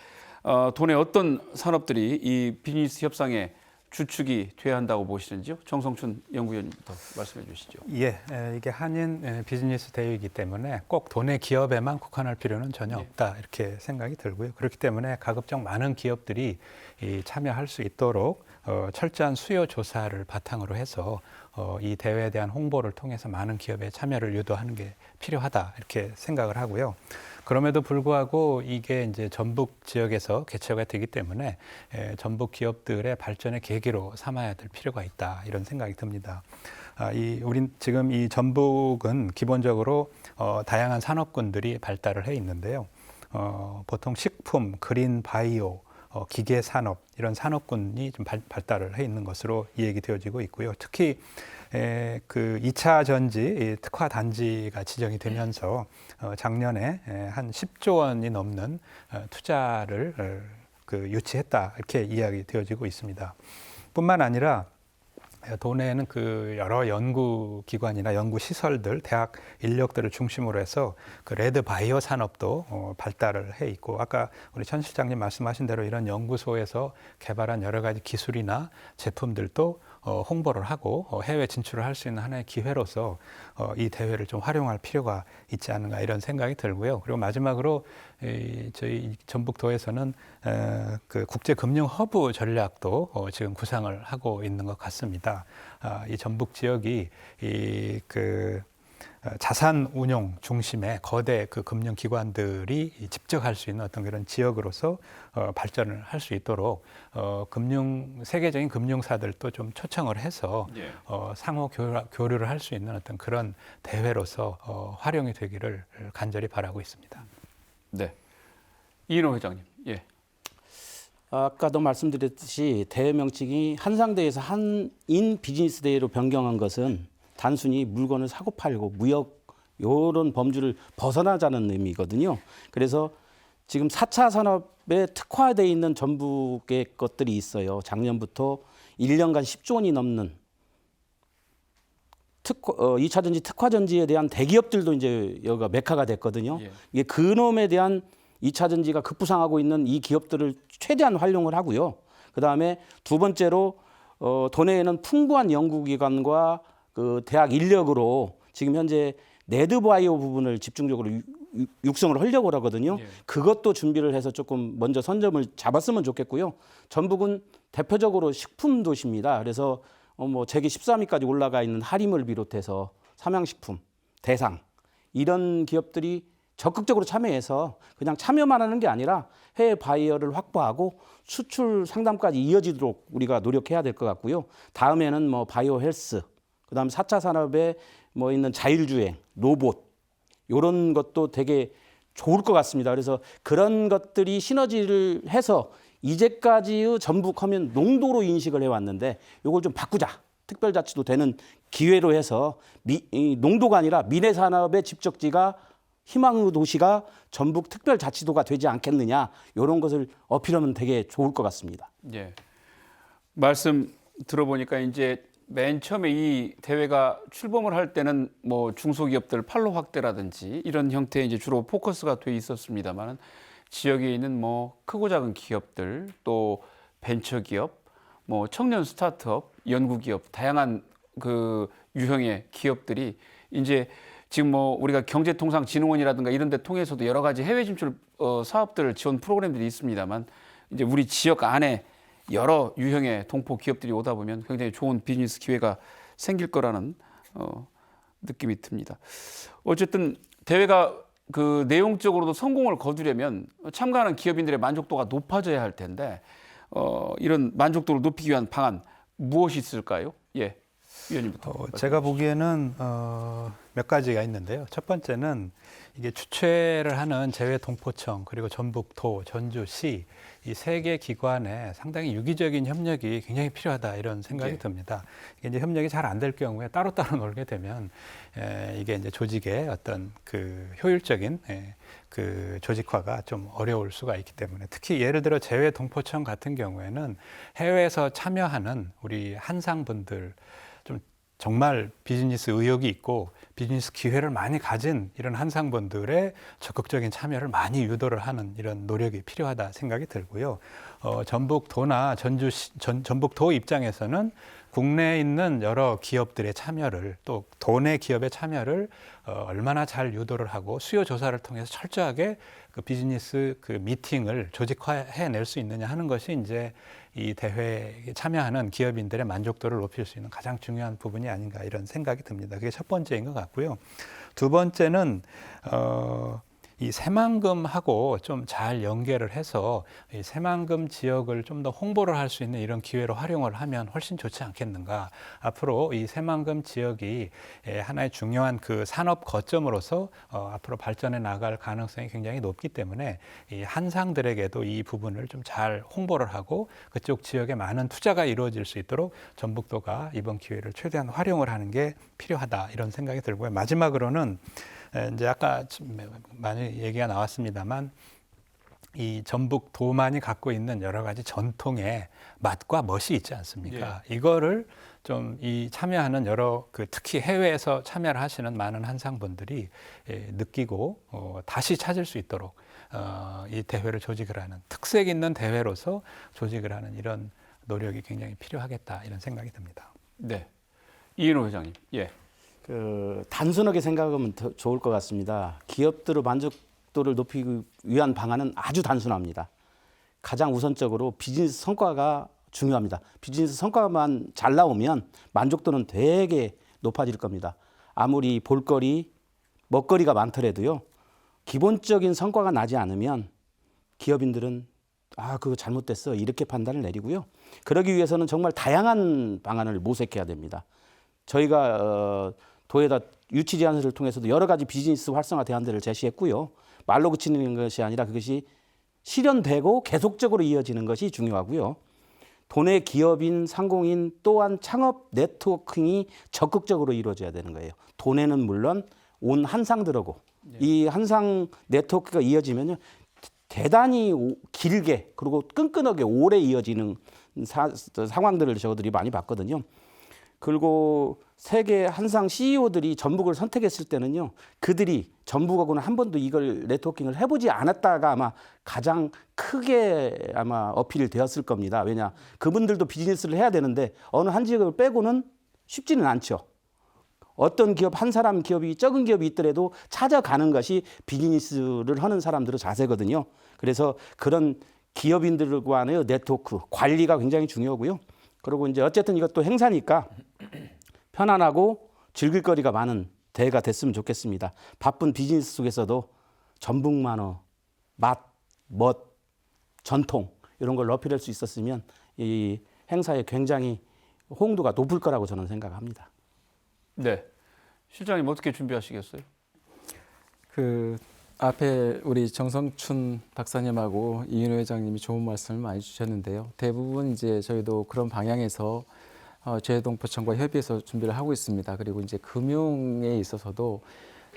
도내 어떤 산업들이 이 비즈니스 협상에 주축이 돼야 한다고 보시는지요? 정성춘 연구위원님부터 말씀해 주시죠. 예, 이게 한인 비즈니스 대회이기 때문에 꼭 도내 기업에만 국한할 필요는 전혀 없다 이렇게 생각이 들고요. 그렇기 때문에 가급적 많은 기업들이 참여할 수 있도록 철저한 수요 조사를 바탕으로 해서 이 대회에 대한 홍보를 통해서 많은 기업의 참여를 유도하는 게 필요하다 이렇게 생각을 하고요. 그럼에도 불구하고 이게 이제 전북 지역에서 개최가 되기 때문에 전북 기업들의 발전의 계기로 삼아야 될 필요가 있다 이런 생각이 듭니다. 우린 지금 이 전북은 기본적으로 다양한 산업군들이 발달을 해 있는데요. 보통 식품, 그린 바이오, 기계 산업 이런 산업군이 좀 발달을 해 있는 것으로 이야기 되어지고 있고요. 특히 그 2차 전지 특화 단지가 지정이 되면서 작년에 한 10조 원이 넘는 투자를 유치했다 이렇게 이야기 되어지고 있습니다. 뿐만 아니라 도내에는 그 여러 연구기관이나 연구시설들, 대학 인력들을 중심으로 해서 그 레드 바이오 산업도 발달을 해 있고 아까 우리 천 실장님 말씀하신 대로 이런 연구소에서 개발한 여러 가지 기술이나 제품들도 홍보를 하고 해외 진출을 할 수 있는 하나의 기회로서 이 대회를 좀 활용할 필요가 있지 않은가 이런 생각이 들고요. 그리고 마지막으로 저희 전북도에서는 그 국제금융 허브 전략도 지금 구상을 하고 있는 것 같습니다. 이 전북 지역이 자산 운용 중심의 거대 그 금융 기관들이 집적할 수 있는 어떤 그런 지역으로서 발전을 할 수 있도록 세계적인 금융사들도 좀 초청을 해서 예. 상호 교류를 할 수 있는 어떤 그런 대회로서 활용이 되기를 간절히 바라고 있습니다. 네. 이인호 회장님. 예. 아까도 말씀드렸듯이 대회 명칭이 한상대에서 한인 비즈니스 데이로 변경한 것은 단순히 물건을 사고 팔고 무역 이런 범주를 벗어나자는 의미거든요. 그래서 지금 4차 산업에 특화되어 있는 전북의 것들이 있어요. 작년부터 1년간 10조 원이 넘는 2차 전지 특화 전지에 대한 대기업들도 이제 여기가 메카가 됐거든요. 예. 이게 그놈에 대한 2차 전지가 급부상하고 있는 이 기업들을 최대한 활용을 하고요. 그다음에 두 번째로 도내에는 풍부한 연구기관과 그 대학 인력으로 지금 현재 네드바이오 부분을 집중적으로 육성을 하려고 하거든요. 예. 그것도 준비를 해서 조금 먼저 선점을 잡았으면 좋겠고요. 전북은 대표적으로 식품 도시입니다. 그래서 뭐 재계 13위까지 올라가 있는 하림을 비롯해서 삼양식품, 대상 이런 기업들이 적극적으로 참여해서 그냥 참여만 하는 게 아니라 해외 바이어를 확보하고 수출 상담까지 이어지도록 우리가 노력해야 될 것 같고요. 다음에는 뭐 바이오 헬스, 그다음 4차 산업에 뭐 있는 자율주행, 로봇 이런 것도 되게 좋을 것 같습니다. 그래서 그런 것들이 시너지를 해서 이제까지의 전북하면 농도로 인식을 해왔는데 이걸 좀 바꾸자. 특별자치도 되는 기회로 해서 농도가 아니라 미래산업의 집적지가 희망의 도시가 전북 특별자치도가 되지 않겠느냐 이런 것을 어필하면 되게 좋을 것 같습니다. 예. 말씀 들어보니까 이제 맨 처음에 이 대회가 출범을 할 때는 뭐 중소기업들 판로 확대라든지 이런 형태의 이제 주로 포커스가 돼 있었습니다만은 지역에 있는 뭐 크고 작은 기업들 또 벤처기업, 뭐 청년 스타트업, 연구기업 다양한 그 유형의 기업들이 이제 지금 뭐 우리가 경제통상진흥원이라든가 이런 데 통해서도 여러 가지 해외 진출 사업들 지원 프로그램들이 있습니다만 이제 우리 지역 안에 여러 유형의 동포 기업들이 오다 보면 굉장히 좋은 비즈니스 기회가 생길 거라는 느낌이 듭니다. 어쨌든 대회가 그 내용적으로도 성공을 거두려면 참가하는 기업인들의 만족도가 높아져야 할 텐데 이런 만족도를 높이기 위한 방안 무엇이 있을까요? 예, 위원님부터. 제가 보기에는 몇 가지가 있는데요. 첫 번째는 이게 주최를 하는 재외동포청 그리고 전북도, 전주시 이 세 개 기관에 상당히 유기적인 협력이 굉장히 필요하다 이런 생각이 예. 듭니다. 이게 이제 협력이 잘 안 될 경우에 따로따로 놀게 되면 이게 이제 조직의 어떤 그 효율적인 그 조직화가 좀 어려울 수가 있기 때문에 특히 예를 들어 재외동포청 같은 경우에는 해외에서 참여하는 우리 한상분들 좀 정말 비즈니스 의욕이 있고 비즈니스 기회를 많이 가진 이런 한상분들의 적극적인 참여를 많이 유도를 하는 이런 노력이 필요하다 생각이 들고요. 전북도나 전북도 입장에서는 국내에 있는 여러 기업들의 참여를 또 도내 기업의 참여를 얼마나 잘 유도를 하고 수요 조사를 통해서 철저하게 그 비즈니스 그 미팅을 조직화해낼 수 있느냐 하는 것이 이제 이 대회에 참여하는 기업인들의 만족도를 높일 수 있는 가장 중요한 부분이 아닌가 이런 생각이 듭니다. 그게 첫 번째인 것 같고요. 두 번째는 이 새만금하고 좀 잘 연계를 해서 이 새만금 지역을 좀 더 홍보를 할 수 있는 이런 기회로 활용을 하면 훨씬 좋지 않겠는가. 앞으로 이 새만금 지역이 하나의 중요한 그 산업 거점으로서 앞으로 발전해 나갈 가능성이 굉장히 높기 때문에 이 한상들에게도 이 부분을 좀 잘 홍보를 하고 그쪽 지역에 많은 투자가 이루어질 수 있도록 전북도가 이번 기회를 최대한 활용을 하는 게 필요하다 이런 생각이 들고요. 마지막으로는 이제 아까 많이 얘기가 나왔습니다만 이 전북도만이 갖고 있는 여러 가지 전통의 맛과 멋이 있지 않습니까? 이거를 좀 이 참여하는 여러 그 특히 해외에서 참여를 하시는 많은 한상분들이 느끼고 다시 찾을 수 있도록 이 대회를 조직을 하는 특색 있는 대회로서 조직을 하는 이런 노력이 굉장히 필요하겠다 이런 생각이 듭니다. 네. 이인호 회장님. 예. 단순하게 생각하면 더 좋을 것 같습니다. 기업들의 만족도를 높이기 위한 방안은 아주 단순합니다. 가장 우선적으로 비즈니스 성과가 중요합니다. 비즈니스 성과만 잘 나오면 만족도는 되게 높아질 겁니다. 아무리 볼거리, 먹거리가 많더라도요. 기본적인 성과가 나지 않으면 기업인들은 그거 잘못됐어 이렇게 판단을 내리고요. 그러기 위해서는 정말 다양한 방안을 모색해야 됩니다. 저희가 도에다 유치 제안서를 통해서도 여러 가지 비즈니스 활성화 대안들을 제시했고요. 말로 그치는 것이 아니라 그것이 실현되고 계속적으로 이어지는 것이 중요하고요. 도내 기업인, 상공인 또한 창업 네트워킹이 적극적으로 이루어져야 되는 거예요. 도내는 물론 온 한상들하고 이 한상 네트워크가 이어지면요. 대단히 길게 그리고 끈끈하게 오래 이어지는 상황들을 저들이 많이 봤거든요. 그리고 세계 한상 CEO들이 전북을 선택했을 때는요. 그들이 전북하고는 한 번도 이걸 네트워킹을 해보지 않았다가 아마 가장 크게 아마 어필이 되었을 겁니다. 왜냐? 그분들도 비즈니스를 해야 되는데 어느 한 지역을 빼고는 쉽지는 않죠. 어떤 기업, 한 사람 기업이 적은 기업이 있더라도 찾아가는 것이 비즈니스를 하는 사람들의 자세거든요. 그래서 그런 기업인들과의 네트워크, 관리가 굉장히 중요하고요. 그리고 이제 어쨌든 이것도 행사니까 편안하고 즐길 거리가 많은 대회가 됐으면 좋겠습니다. 바쁜 비즈니스 속에서도 전북만어, 맛, 멋, 전통 이런 걸 어필할 수 있었으면 이 행사에 굉장히 호응도가 높을 거라고 저는 생각합니다. 네. 실장님 어떻게 준비하시겠어요? 그 앞에 우리 정성춘 박사님하고 이인호 회장님이 좋은 말씀을 많이 주셨는데요. 대부분 이제 저희도 그런 방향에서 재해동포청과 협의해서 준비를 하고 있습니다. 그리고 이제 금융에 있어서도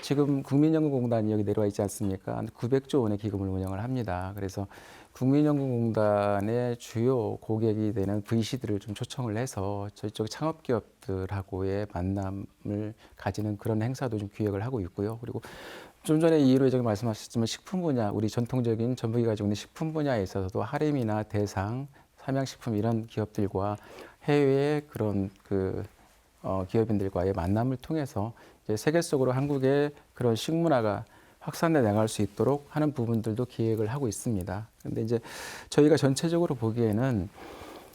지금 국민연금공단이 여기 내려와 있지 않습니까? 한 900조 원의 기금을 운영을 합니다. 그래서 국민연금공단의 주요 고객이 되는 VC들을 좀 초청을 해서 저희 쪽 창업기업들하고의 만남을 가지는 그런 행사도 좀 기획을 하고 있고요. 그리고 좀 전에 이인호 회장님 말씀하셨지만 식품 분야, 우리 전통적인 전북이 가지고 있는 식품 분야에 있어서도 하림이나 대상, 삼양식품 이런 기업들과 해외의 그런 기업인들과의 만남을 통해서 이제 세계적으로 한국의 그런 식문화가 확산돼 나갈 수 있도록 하는 부분들도 기획을 하고 있습니다. 그런데 이제 저희가 전체적으로 보기에는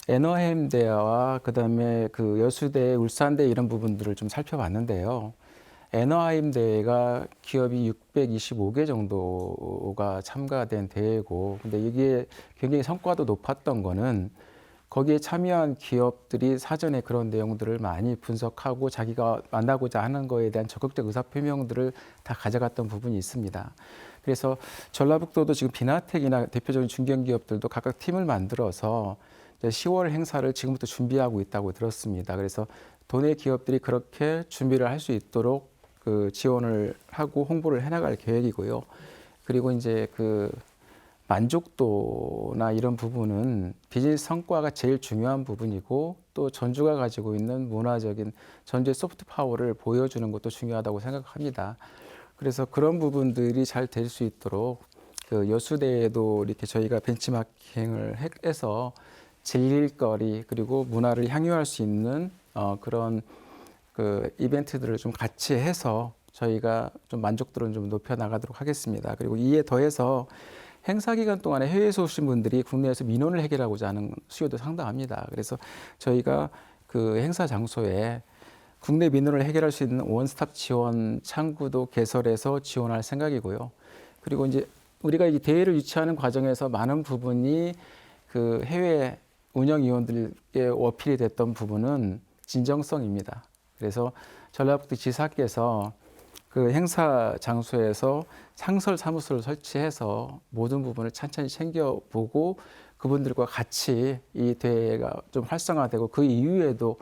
애너햄 대와 그다음에 그 여수대, 울산대 이런 부분들을 좀 살펴봤는데요. 애너하임 대회가 기업이 625개 정도가 참가된 대회고, 근데 이게 굉장히 성과도 높았던 거는 거기에 참여한 기업들이 사전에 그런 내용들을 많이 분석하고 자기가 만나고자 하는 거에 대한 적극적 의사표명들을 다 가져갔던 부분이 있습니다. 그래서 전라북도도 지금 비나텍이나 대표적인 중견기업들도 각각 팀을 만들어서 이제 10월 행사를 지금부터 준비하고 있다고 들었습니다. 그래서 도내 기업들이 그렇게 준비를 할 수 있도록 그 지원을 하고 홍보를 해나갈 계획이고요. 그리고 이제 그 만족도나 이런 부분은 비즈니스 성과가 제일 중요한 부분이고 또 전주가 가지고 있는 문화적인 전주의 소프트 파워를 보여주는 것도 중요하다고 생각합니다. 그래서 그런 부분들이 잘 될 수 있도록 그 여수대에도 이렇게 저희가 벤치마킹을 해서 즐길거리 그리고 문화를 향유할 수 있는 그런 그 이벤트들을 좀 같이 해서 저희가 좀 만족도를 좀 높여 나가도록 하겠습니다. 그리고 이에 더해서 행사 기간 동안에 해외에서 오신 분들이 국내에서 민원을 해결하고자 하는 수요도 상당합니다. 그래서 저희가 그 행사 장소에 국내 민원을 해결할 수 있는 원스톱 지원 창구도 개설해서 지원할 생각이고요. 그리고 이제 우리가 이 대회를 유치하는 과정에서 많은 부분이 그 해외 운영위원들께 어필이 됐던 부분은 진정성입니다. 그래서 전라북도 지사께서 그 행사 장소에서 상설 사무소를 설치해서 모든 부분을 찬찬히 챙겨보고 그분들과 같이 이 대회가 좀 활성화되고 그 이후에도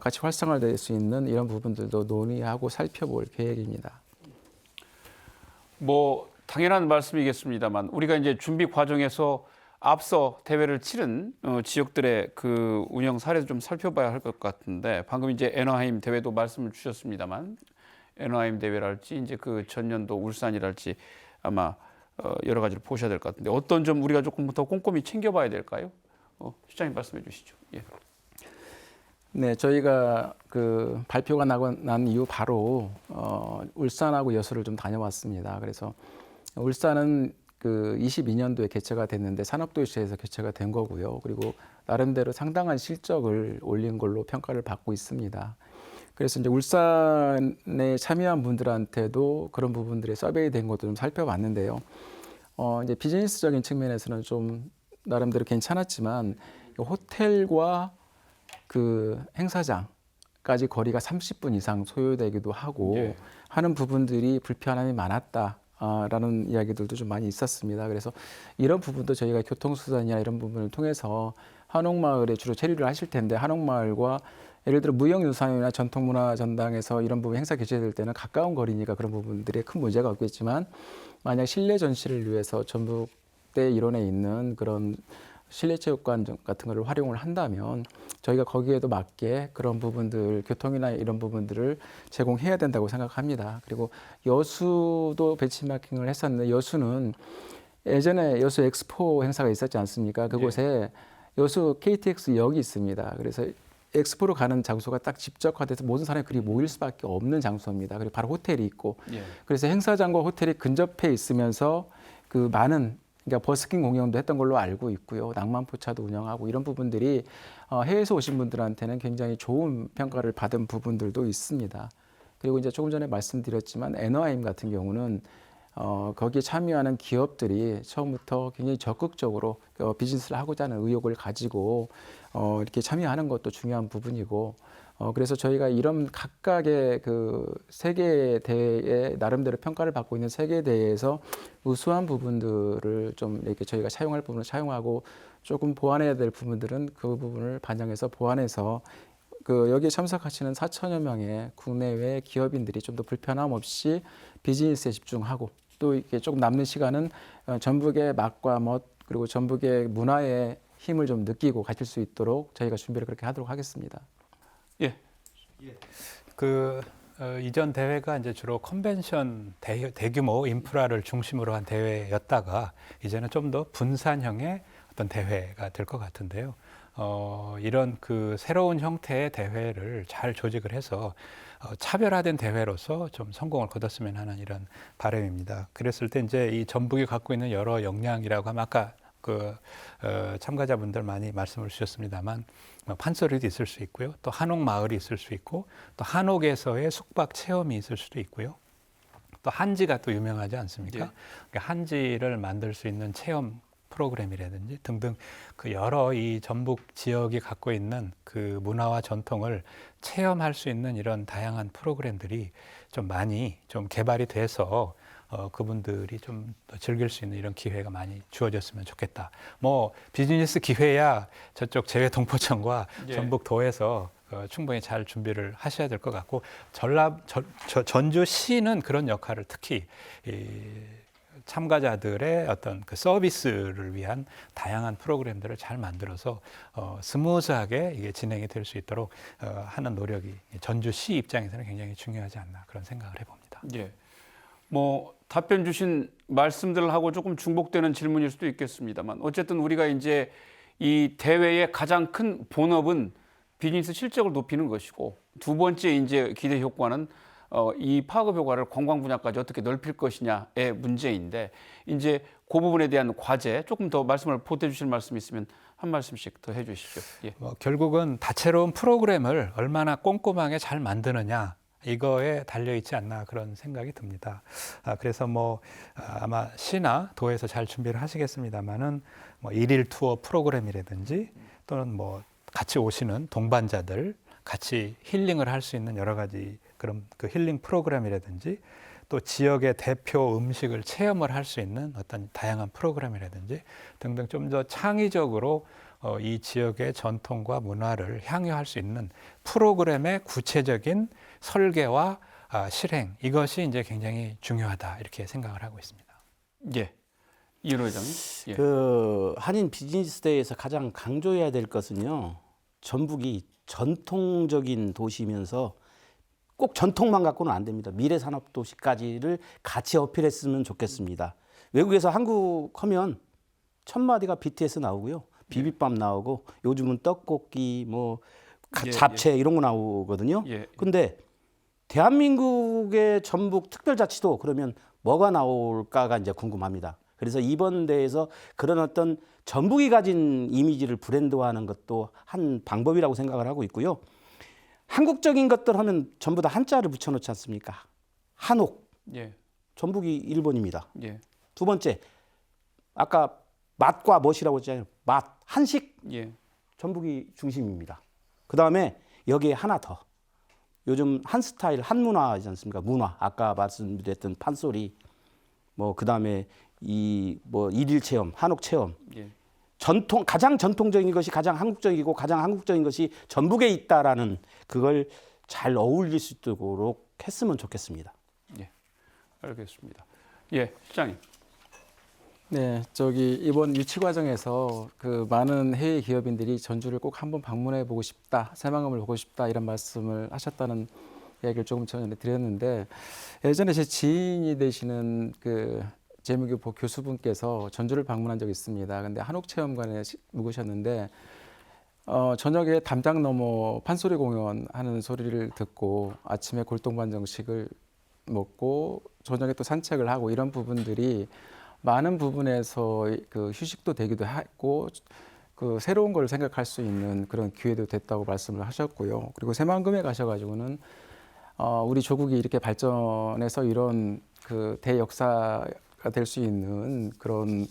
같이 활성화될 수 있는 이런 부분들도 논의하고 살펴볼 계획입니다. 뭐 당연한 말씀이겠습니다만 우리가 이제 준비 과정에서 앞서 대회를 치른 지역들의 그 운영 사례도 좀 살펴봐야 할 것 같은데 방금 이제 애너하임 대회도 말씀을 주셨습니다만 애너하임 대회랄지 이제 그 전년도 울산이랄지 아마 여러 가지를 보셔야 될 것 같은데 어떤 점 우리가 조금 더 꼼꼼히 챙겨봐야 될까요? 시장님 말씀해 주시죠. 예. 네, 저희가 그 발표가 난 이후 바로 울산하고 여수를 좀 다녀왔습니다. 그래서 울산은 그 22년도에 개최가 됐는데 산업도시에서 개최가 된 거고요. 그리고 나름대로 상당한 실적을 올린 걸로 평가를 받고 있습니다. 그래서 이제 울산에 참여한 분들한테도 그런 부분들이 서베이 된 것도 좀 살펴봤는데요. 이제 비즈니스적인 측면에서는 좀 나름대로 괜찮았지만 호텔과 그 행사장까지 거리가 30분 이상 소요되기도 하고 예. 하는 부분들이 불편함이 많았다라는 이야기들도 좀 많이 있었습니다. 그래서 이런 부분도 저희가 교통수단이나 이런 부분을 통해서 한옥마을에 주로 체류를 하실 텐데 한옥마을과 예를 들어 무형유산이나 전통문화전당에서 이런 부분 행사 개최될 때는 가까운 거리니까 그런 부분들이 큰 문제가 없겠지만 만약 실내 전시를 위해서 전북대 일원에 있는 그런 실내체육관 같은 거를 활용을 한다면 저희가 거기에도 맞게 그런 부분들 교통이나 이런 부분들을 제공해야 된다고 생각합니다. 그리고 여수도 배치마킹을 했었는데 여수는 예전에 여수 엑스포 행사가 있었지 않습니까? 그곳에 여수 KTX 역이 있습니다. 그래서 엑스포로 가는 장소가 딱 집적화돼서 모든 사람이 그리 모일 수밖에 없는 장소입니다. 그리고 바로 호텔이 있고 예. 그래서 행사장과 호텔이 근접해 있으면서 그 많은 그러니까 버스킹 공연도 했던 걸로 알고 있고요. 낭만포차도 운영하고 이런 부분들이 해외에서 오신 분들한테는 굉장히 좋은 평가를 받은 부분들도 있습니다. 그리고 이제 조금 전에 말씀드렸지만 애너하임 같은 경우는 거기에 참여하는 기업들이 처음부터 굉장히 적극적으로 비즈니스를 하고자 하는 의욕을 가지고 이렇게 참여하는 것도 중요한 부분이고 그래서 저희가 이런 각각의 그 세계 대회에 나름대로 평가를 받고 있는 세계 대회에서 우수한 부분들을 좀 이렇게 저희가 사용할 부분을 사용하고 조금 보완해야 될 부분들은 그 부분을 반영해서 보완해서 그 여기에 참석하시는 4천여 명의 국내외 기업인들이 좀 더 불편함 없이 비즈니스에 집중하고 또 이렇게 조금 남는 시간은 전북의 맛과 멋 그리고 전북의 문화의 힘을 좀 느끼고 가실 수 있도록 저희가 준비를 그렇게 하도록 하겠습니다. 예. 이전 대회가 이제 주로 컨벤션 대규모 인프라를 중심으로 한 대회였다가 이제는 좀 더 분산형의 어떤 대회가 될 것 같은데요. 이런 그 새로운 형태의 대회를 잘 조직을 해서 차별화된 대회로서 좀 성공을 거뒀으면 하는 이런 바람입니다. 그랬을 때 이제 이 전북이 갖고 있는 여러 역량이라고 하면 아까 참가자분들 많이 말씀을 주셨습니다만 판소리도 있을 수 있고요. 또 한옥 마을이 있을 수 있고 또 한옥에서의 숙박 체험이 있을 수도 있고요. 또 한지가 또 유명하지 않습니까? 예. 그러니까 한지를 만들 수 있는 체험 프로그램이라든지 등등 그 여러 이 전북 지역이 갖고 있는 그 문화와 전통을 체험할 수 있는 이런 다양한 프로그램들이 좀 많이 좀 개발이 돼서 그분들이 좀 더 즐길 수 있는 이런 기회가 많이 주어졌으면 좋겠다. 뭐 비즈니스 기회야 저쪽 제외동포청과 예. 전북도에서 충분히 잘 준비를 하셔야 될 것 같고 전주시는 그런 역할을 특히 참가자들의 어떤 그 서비스를 위한 다양한 프로그램들을 잘 만들어서 스무스하게 이게 진행이 될 수 있도록 하는 노력이 전주시 입장에서는 굉장히 중요하지 않나 그런 생각을 해봅니다. 예. 뭐 답변 주신 말씀들하고 조금 중복되는 질문일 수도 있겠습니다만 어쨌든 우리가 이제 이 대회의 가장 큰 본업은 비즈니스 실적을 높이는 것이고 두 번째 이제 기대 효과는 이 파급 효과를 관광 분야까지 어떻게 넓힐 것이냐의 문제인데 이제 그 부분에 대한 과제 조금 더 말씀을 보태 주실 말씀이 있으면 한 말씀씩 더 해주시죠. 예. 결국은 다채로운 프로그램을 얼마나 꼼꼼하게 잘 만드느냐 이거에 달려 있지 않나 그런 생각이 듭니다. 그래서 아마 시나 도에서 잘 준비를 하시겠습니다만은 일일 투어 프로그램이라든지 또는 같이 오시는 동반자들 같이 힐링을 할 수 있는 여러 가지 그런 그 힐링 프로그램이라든지 또 지역의 대표 음식을 체험을 할 수 있는 어떤 다양한 프로그램이라든지 등등 좀 더 창의적으로 이 지역의 전통과 문화를 향유할 수 있는 프로그램의 구체적인 설계와 실행 이것이 이제 굉장히 중요하다 이렇게 생각을 하고 있습니다. 예. 이은호 회장님. 예. 그 한인 비즈니스 대회에서 가장 강조해야 될 것은요. 전북이 전통적인 도시면서 꼭 전통만 갖고는 안 됩니다. 미래 산업 도시까지를 같이 어필했으면 좋겠습니다. 외국에서 한국 하면 첫 마디가 BTS 나오고요. 비빔밥 나오고 요즘은 떡볶이 예, 잡채 이런 거 나오거든요. 예. 근데 대한민국의 전북 특별자치도 그러면 뭐가 나올까가 이제 궁금합니다. 그래서 이번 대회에서 그런 어떤 전북이 가진 이미지를 브랜드화하는 것도 한 방법이라고 생각을 하고 있고요. 한국적인 것들 하면 전부 다 한자를 붙여놓지 않습니까? 한옥, 예. 전북이 1번입니다. 예. 두 번째, 아까 맛과 멋이라고 했잖아요. 맛, 한식, 예. 전북이 중심입니다. 그 다음에 여기에 하나 더. 요즘 한 스타일, 한 문화이지 않습니까? 문화. 아까 말씀드렸던 판소리. 뭐 그 다음에 이 뭐 일일 체험, 한옥 체험. 예. 가장 전통적인 것이 가장 한국적이고 가장 한국적인 것이 전북에 있다라는 그걸 잘 어울릴 수 있도록 했으면 좋겠습니다. 예. 알겠습니다. 예, 실장님. 네, 저기 이번 유치 과정에서 그 많은 해외 기업인들이 전주를 꼭 한번 방문해 보고 싶다, 새만금을 보고 싶다 이런 말씀을 하셨다는 이야기를 조금 전에 드렸는데 예전에 제 지인이 되시는 그 재무교포 교수분께서 전주를 방문한 적이 있습니다. 근데 한옥체험관에 묵으셨는데 저녁에 담장 넘어 판소리 공연하는 소리를 듣고 아침에 골동반정식을 먹고 저녁에 또 산책을 하고 이런 부분들이 많은 부분에서 그 휴식도 되기도 했고 그 새로운 걸 생각할 수 있는 그런 기회도 됐다고 말씀을 하셨고요. 그리고 새만금에 가셔가지고는 우리 조국이 이렇게 발전해서 이런 그 대역사가 될 수 있는 그런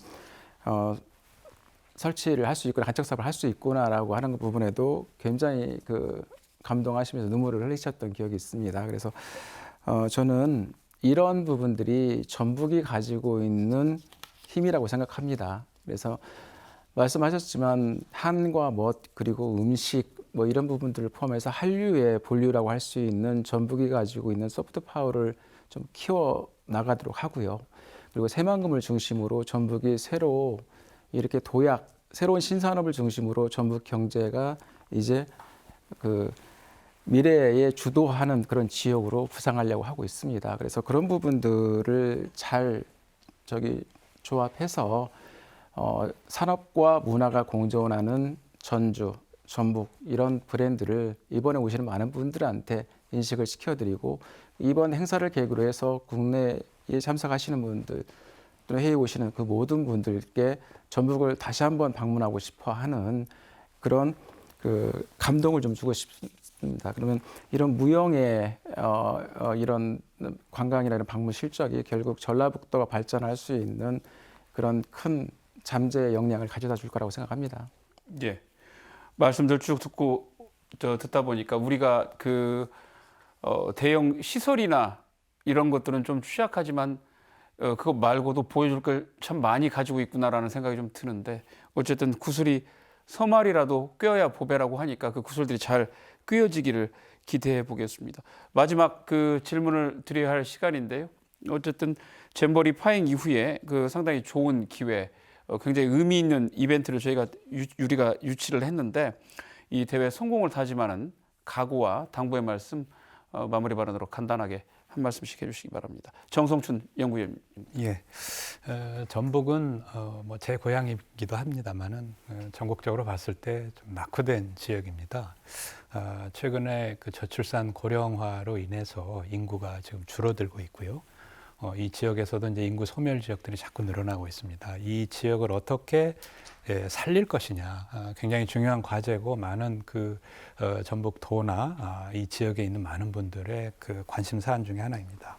설치를 할 수 있구나, 간척 사업을 할 수 있구나라고 하는 부분에도 굉장히 그 감동하시면서 눈물을 흘리셨던 기억이 있습니다. 그래서 저는 이런 부분들이 전북이 가지고 있는 힘이라고 생각합니다. 그래서 말씀하셨지만 한과 멋 그리고 음식 뭐 이런 부분들을 포함해서 한류의 본류라고 할 수 있는 전북이 가지고 있는 소프트 파워를 좀 키워 나가도록 하고요. 그리고 새만금을 중심으로 전북이 새로 이렇게 새로운 신산업을 중심으로 전북 경제가 이제 그 미래에 주도하는 그런 지역으로 부상하려고 하고 있습니다. 그래서 그런 부분들을 잘 조합해서 산업과 문화가 공존하는 전주, 전북 이런 브랜드를 이번에 오시는 많은 분들한테 인식을 시켜드리고 이번 행사를 계기로 해서 국내에 참석하시는 분들 또는 해외에 오시는 그 모든 분들께 전북을 다시 한번 방문하고 싶어하는 그런 그 감동을 좀 주고 싶습니다. 그러면 이런 무형의 이런 관광이나 이런 방문 실적이 결국 전라북도가 발전할 수 있는 그런 큰 잠재의 역량을 가져다 줄 거라고 생각합니다. 예. 말씀들 쭉 듣다 보니까 우리가 그 대형 시설이나 이런 것들은 좀 취약하지만 그거 말고도 보여줄 걸 참 많이 가지고 있구나라는 생각이 좀 드는데 어쨌든 구슬이 서말이라도 꿰어야 보배라고 하니까 그 구슬들이 잘 꿰어지기를 기대해 보겠습니다. 마지막 그 질문을 드려야 할 시간인데요. 어쨌든 잼버리 파행 이후에 그 상당히 좋은 기회, 굉장히 의미 있는 이벤트를 저희가 우리가 유치를 했는데 이 대회 성공을 다짐하는 각오와 당부의 말씀 마무리 발언으로 간단하게 한 말씀씩 해주시기 바랍니다. 정성춘 연구위원님. 예, 전북은 뭐 제 고향이기도 합니다만은 전국적으로 봤을 때 좀 낙후된 지역입니다. 최근에 그 저출산 고령화로 인해서 인구가 지금 줄어들고 있고요. 이 지역에서도 이제 인구 소멸 지역들이 자꾸 늘어나고 있습니다. 이 지역을 어떻게 살릴 것이냐 굉장히 중요한 과제고 많은 그 전북도나 이 지역에 있는 많은 분들의 그 관심 사안 중에 하나입니다.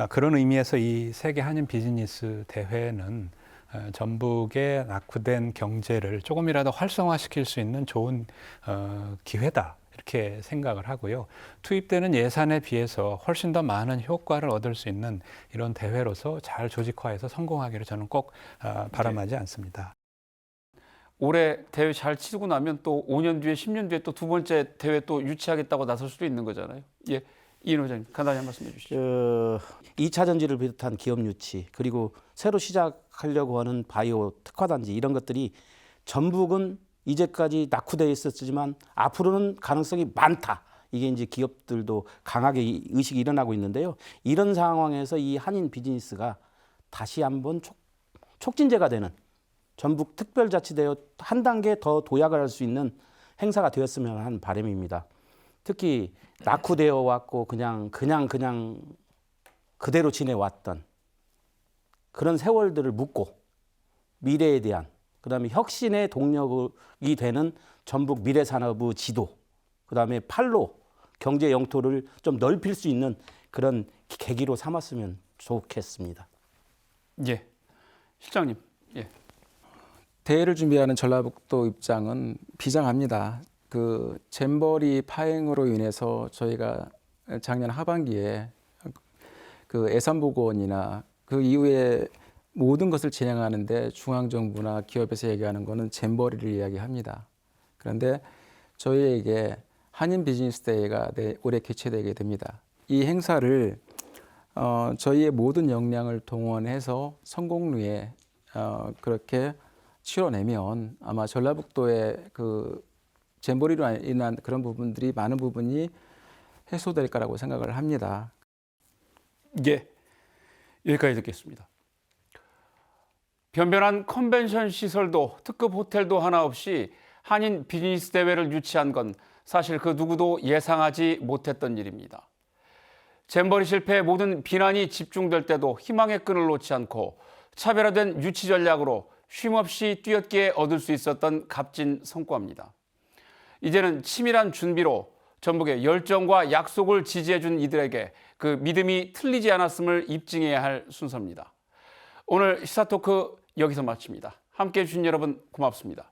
그런 의미에서 이 세계 한인 비즈니스 대회는 전북의 낙후된 경제를 조금이라도 활성화시킬 수 있는 좋은 기회다. 이렇게 생각을 하고요. 투입되는 예산에 비해서 훨씬 더 많은 효과를 얻을 수 있는 이런 대회로서 잘 조직화해서 성공하기를 저는 꼭 바람하지 않습니다. 올해 대회 잘 치르고 나면 또 5년 뒤에 10년 뒤에 또 두 번째 대회 또 유치하겠다고 나설 수도 있는 거잖아요. 예, 이인 회장님 간단히 한 말씀 해주시죠. 2차 전지를 비롯한 기업 유치 그리고 새로 시작하려고 하는 바이오 특화단지 이런 것들이 전북은 이제까지 낙후되어 있었지만 앞으로는 가능성이 많다. 이게 이제 기업들도 강하게 의식이 일어나고 있는데요. 이런 상황에서 이 한인 비즈니스가 다시 한번 촉진제가 되는 전북 특별자치대여 한 단계 더 도약을 할 수 있는 행사가 되었으면 하는 바람입니다. 특히 낙후되어 왔고 그냥 그대로 지내왔던 그런 세월들을 묻고 미래에 대한 그다음에 혁신의 동력이 되는 전북 미래산업의 지도 그다음에 팔로 경제 영토를 좀 넓힐 수 있는 그런 계기로 삼았으면 좋겠습니다. 예, 실장님. 예. 대회를 준비하는 전라북도 입장은 비장합니다. 그 잼버리 파행으로 인해서 저희가 작년 하반기에 그 예산보고원이나 그 이후에 모든 것을 진행하는데 중앙정부나 기업에서 얘기하는 거는 잼버리를 이야기합니다. 그런데 저희에게 한인 비즈니스 데이가 올해 개최되게 됩니다. 이 행사를 저희의 모든 역량을 동원해서 성공리에 그렇게 치러내면 아마 전라북도의 그 잼버리로 인한 그런 부분들이 많은 부분이 해소될 거라고 생각을 합니다. 예, 여기까지 듣겠습니다. 변변한 컨벤션 시설도 특급 호텔도 하나 없이 한인 비즈니스 대회를 유치한 건 사실 그 누구도 예상하지 못했던 일입니다. 잼버리 실패에 모든 비난이 집중될 때도 희망의 끈을 놓지 않고 차별화된 유치 전략으로 쉼없이 뛰었기에 얻을 수 있었던 값진 성과입니다. 이제는 치밀한 준비로 전북의 열정과 약속을 지지해준 이들에게 그 믿음이 틀리지 않았음을 입증해야 할 순서입니다. 오늘 시사토크 여기서 마칩니다. 함께해 주신 여러분 고맙습니다.